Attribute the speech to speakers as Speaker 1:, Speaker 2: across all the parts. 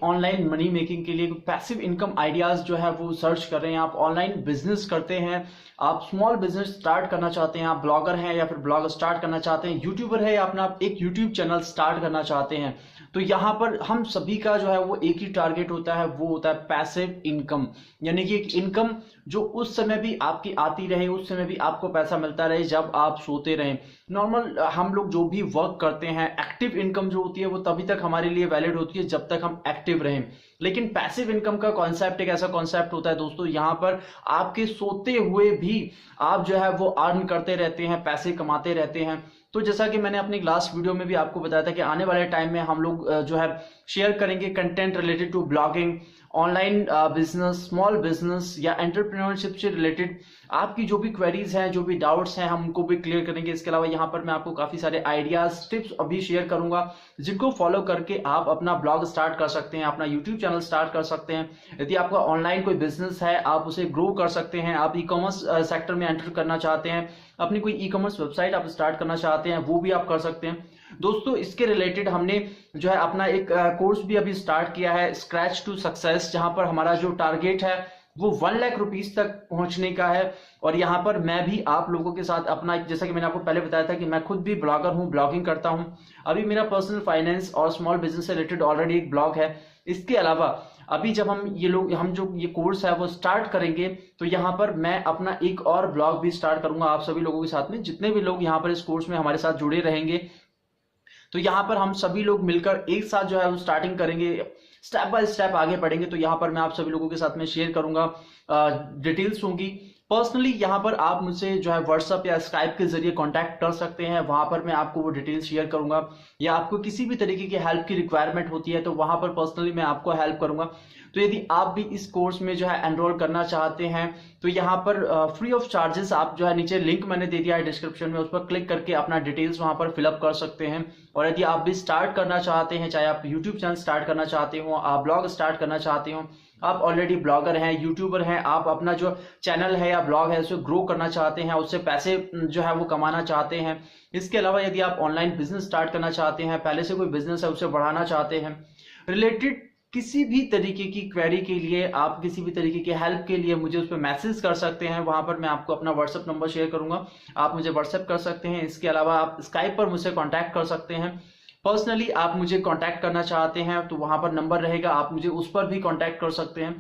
Speaker 1: Online money making के लिए passive income ideas जो है वो सर्च कर रहे हैं, आप ऑनलाइन बिजनेस करते हैं, आप स्मॉल बिजनेस स्टार्ट करना चाहते हैं, आप ब्लॉगर हैं या फिर ब्लॉग स्टार्ट करना चाहते हैं, यूट्यूबर है या अपना एक यूट्यूब चैनल स्टार्ट करना चाहते हैं, तो यहाँ पर हम सभी का जो है वो एक ही टारगेट होता है, वो होता है पैसिव इनकम। यानी कि एक इनकम जो उस समय भी आपकी आती रहे, उस समय भी आपको पैसा मिलता रहे जब आप सोते रहें। नॉर्मल हम लोग जो भी वर्क करते हैं, एक्टिव इनकम जो होती है वो तभी तक हमारे लिए वैलिड होती है जब तक हम एक्टिव रहें। लेकिन पैसिव इनकम का कॉन्सेप्ट एक ऐसा कॉन्सेप्ट होता है दोस्तों, यहाँ पर आपके सोते हुए भी आप जो है वो अर्न करते रहते हैं, पैसे कमाते रहते हैं। तो जैसा कि मैंने अपनी लास्ट वीडियो में भी आपको बताया था कि आने वाले टाइम में हम लोग जो है शेयर करेंगे content related to blogging, online business, small business या एंटरप्रेन्योरशिप से रिलेटेड आपकी जो भी क्वेरीज हैं, जो भी डाउट्स हैं, हम उनको भी क्लियर करेंगे। इसके अलावा यहाँ पर मैं आपको काफी सारे आइडियाज, टिप्स अभी शेयर करूंगा जिनको फॉलो करके आप अपना ब्लॉग स्टार्ट कर सकते हैं, अपना यूट्यूब चैनल स्टार्ट कर सकते हैं। यदि आपका ऑनलाइन कोई बिजनेस है आप उसे ग्रो कर सकते हैं, आप ई कॉमर्स सेक्टर में एंटर करना चाहते हैं, अपनी कोई ई कॉमर्स वेबसाइट आप स्टार्ट करना चाहते हैं, वो भी आप कर सकते हैं। दोस्तों इसके रिलेटेड हमने जो है अपना एक कोर्स भी अभी स्टार्ट किया है, स्क्रैच टू सक्सेस, जहां पर हमारा जो टारगेट है वो 1 लाख रुपीस तक पहुंचने का है। और यहाँ पर मैं भी आप लोगों के साथ अपना, जैसा कि मैंने आपको पहले बताया था कि मैं खुद भी ब्लॉगर हूँ, ब्लॉगिंग करता हूँ। अभी मेरा पर्सनल फाइनेंस और स्मॉल बिजनेस से रिलेटेड ऑलरेडी एक ब्लॉग है। इसके अलावा अभी जब हम जो ये कोर्स है वो स्टार्ट करेंगे तो यहाँ पर मैं अपना एक और ब्लॉग भी स्टार्ट करूंगा आप सभी लोगों के साथ में, जितने भी लोग यहाँ पर इस कोर्स में हमारे साथ जुड़े रहेंगे। तो यहाँ पर हम सभी लोग मिलकर एक साथ जो है वो स्टार्टिंग करेंगे, स्टेप बाय स्टेप आगे बढ़ेंगे। तो यहाँ पर मैं आप सभी लोगों के साथ में शेयर करूंगा, डिटेल्स होंगी। पर्सनली यहाँ पर आप मुझसे जो है व्हाट्सएप या स्काइप के जरिए कांटेक्ट कर सकते हैं, वहां पर मैं आपको वो डिटेल्स शेयर करूंगा। या आपको किसी भी तरीके की हेल्प की रिक्वायरमेंट होती है तो वहां पर पर्सनली मैं आपको हेल्प करूंगा। तो यदि आप भी इस कोर्स में जो है एनरोल करना चाहते हैं तो यहाँ पर फ्री ऑफ चार्जेस आप जो है नीचे लिंक मैंने दे दिया है डिस्क्रिप्शन में, उस पर क्लिक करके अपना डिटेल्स वहां पर फिलअप कर सकते हैं। और यदि आप भी स्टार्ट करना चाहते हैं, चाहे आप यूट्यूब चैनल स्टार्ट करना चाहते हो, आप ब्लॉग स्टार्ट करना चाहते हो, आप ऑलरेडी ब्लॉगर हैं, यूट्यूबर हैं, आप अपना जो चैनल है या ब्लॉग है उसे ग्रो करना चाहते हैं, उससे पैसे जो है वो कमाना चाहते हैं। इसके अलावा यदि आप ऑनलाइन बिजनेस स्टार्ट करना चाहते हैं, पहले से कोई बिजनेस है उसे बढ़ाना चाहते हैं, रिलेटेड किसी भी तरीके की क्वेरी के लिए, आप किसी भी तरीके की हेल्प के लिए मुझे उस पर मैसेज कर सकते हैं। वहां पर मैं आपको अपना व्हाट्सएप नंबर शेयर करूंगा, आप मुझे व्हाट्सएप कर सकते हैं। इसके अलावा आप स्काइप पर मुझसे कांटेक्ट कर सकते हैं। पर्सनली आप मुझे कांटेक्ट करना चाहते हैं तो वहां पर नंबर रहेगा, आप मुझे उस पर भी कांटेक्ट कर सकते हैं।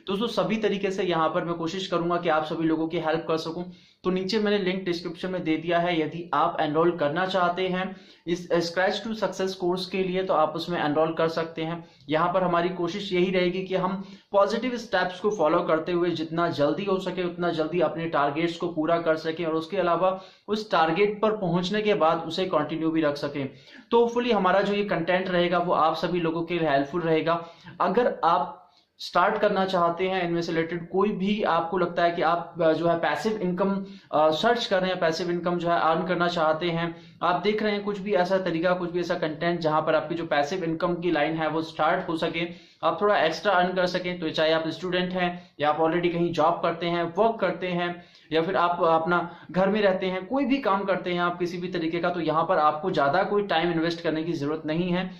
Speaker 1: दोस्तों सभी तरीके से यहाँ पर मैं कोशिश करूंगा कि आप सभी लोगों की हेल्प कर सकूं। तो नीचे मैंने लिंक डिस्क्रिप्शन में दे दिया है, यदि आप एनरोल करना चाहते हैं इस स्क्रैच टू सक्सेस कोर्स के लिए तो आप उसमें एनरोल कर सकते हैं। यहाँ पर हमारी कोशिश यही रहेगी कि हम पॉजिटिव स्टेप्स को फॉलो करते हुए जितना जल्दी हो सके उतना जल्दी अपने टारगेट्स को पूरा कर सकें, और उसके अलावा उस टारगेट पर पहुंचने के बाद उसे कंटिन्यू भी रख सकें। तो होपफुली हमारा जो ये कंटेंट रहेगा वो आप सभी लोगों के लिए हेल्पफुल रहेगा। अगर आप स्टार्ट करना चाहते हैं इनमें से रिलेटेड कोई भी, आपको लगता है कि आप जो है पैसिव इनकम सर्च कर रहे हैं, पैसिव इनकम जो है अर्न करना चाहते हैं, आप देख रहे हैं कुछ भी ऐसा तरीका, कुछ भी ऐसा कंटेंट जहां पर आपकी जो पैसिव इनकम की लाइन है वो स्टार्ट हो सके, आप थोड़ा एक्स्ट्रा अर्न कर सकें, तो चाहे आप स्टूडेंट हैं या आप ऑलरेडी कहीं जॉब करते हैं, वर्क करते हैं, या फिर आप अपना घर में रहते हैं, कोई भी काम करते हैं आप किसी भी तरीके का, तो यहाँ पर आपको ज्यादा कोई टाइम इन्वेस्ट करने की जरूरत नहीं है।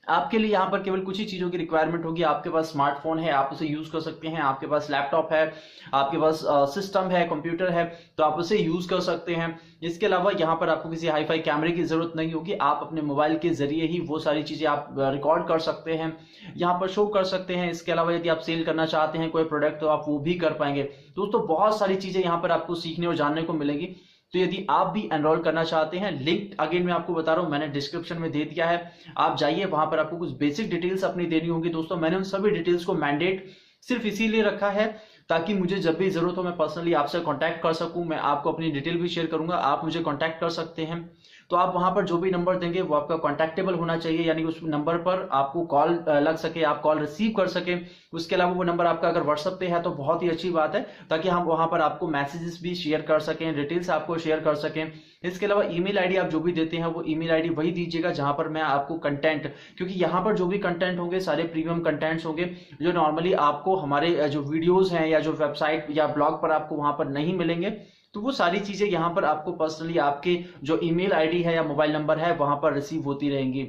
Speaker 1: आपके लिए यहाँ पर केवल कुछ ही चीजों की रिक्वायरमेंट होगी। आपके पास स्मार्टफोन है, आप उसे यूज कर सकते हैं, आपके पास लैपटॉप है, आपके पास सिस्टम है, कंप्यूटर है, तो आप उसे यूज कर सकते हैं। इसके अलावा यहाँ पर आपको किसी हाई फाई कैमरे की जरूरत नहीं होगी, आप अपने मोबाइल के जरिए ही वो सारी चीजें आप रिकॉर्ड कर सकते हैं, यहाँ पर शो कर सकते हैं। इसके अलावा यदि आप सेल करना चाहते हैं कोई प्रोडक्ट तो आप वो भी कर पाएंगे। दोस्तों बहुत सारी चीजें यहाँ पर आपको सीखने और जानने को मिलेगी। तो यदि आप भी एनरोल करना चाहते हैं, लिंक अगेन मैं आपको बता रहा हूं, मैंने डिस्क्रिप्शन में दे दिया है, आप जाइए, वहां पर आपको कुछ बेसिक डिटेल्स अपनी देनी होगी। दोस्तों मैंने उन सभी डिटेल्स को मैंडेट सिर्फ इसीलिए रखा है ताकि मुझे जब भी जरूरत हो मैं पर्सनली आपसे कांटेक्ट कर सकूं। मैं आपको अपनी डिटेल भी शेयर करूंगा, आप मुझे कांटेक्ट कर सकते हैं। तो आप वहां पर जो भी नंबर देंगे वो आपका कॉन्टैक्टेबल होना चाहिए, यानी उस नंबर पर आपको कॉल लग सके, आप कॉल रिसीव कर सके। उसके अलावा वो नंबर आपका अगर व्हाट्सएप पे है तो बहुत ही अच्छी बात है, ताकि हम वहां पर आपको मैसेजेस भी शेयर कर सकें, डिटेल्स आपको शेयर कर सकें। इसके अलावा ईमेल आईडी आप जो भी देते हैं वो ईमेल आईडी वही दीजिएगा जहां पर मैं आपको कंटेंट, क्योंकि यहाँ पर जो भी कंटेंट होंगे सारे प्रीमियम कंटेंट्स होंगे जो नॉर्मली आपको हमारे जो वीडियोज हैं या जो वेबसाइट या ब्लॉग पर आपको वहां पर नहीं मिलेंगे। तो वो सारी चीजें यहाँ पर आपको पर्सनली आपके जो ईमेल आईडी है या मोबाइल नंबर है वहां पर रिसीव होती रहेंगी।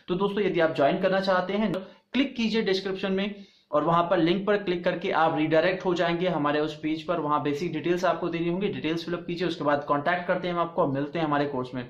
Speaker 1: तो दोस्तों यदि आप ज्वाइन करना चाहते हैं क्लिक कीजिए डिस्क्रिप्शन में और वहां पर लिंक पर क्लिक करके आप रिडायरेक्ट हो जाएंगे हमारे उस पेज पर। वहां बेसिक डिटेल्स आपको देनी होंगी, डिटेल्स फिलअप कीजिए, उसके बाद कॉन्टैक्ट करते हैं हम आपको, मिलते हैं हमारे कोर्स में।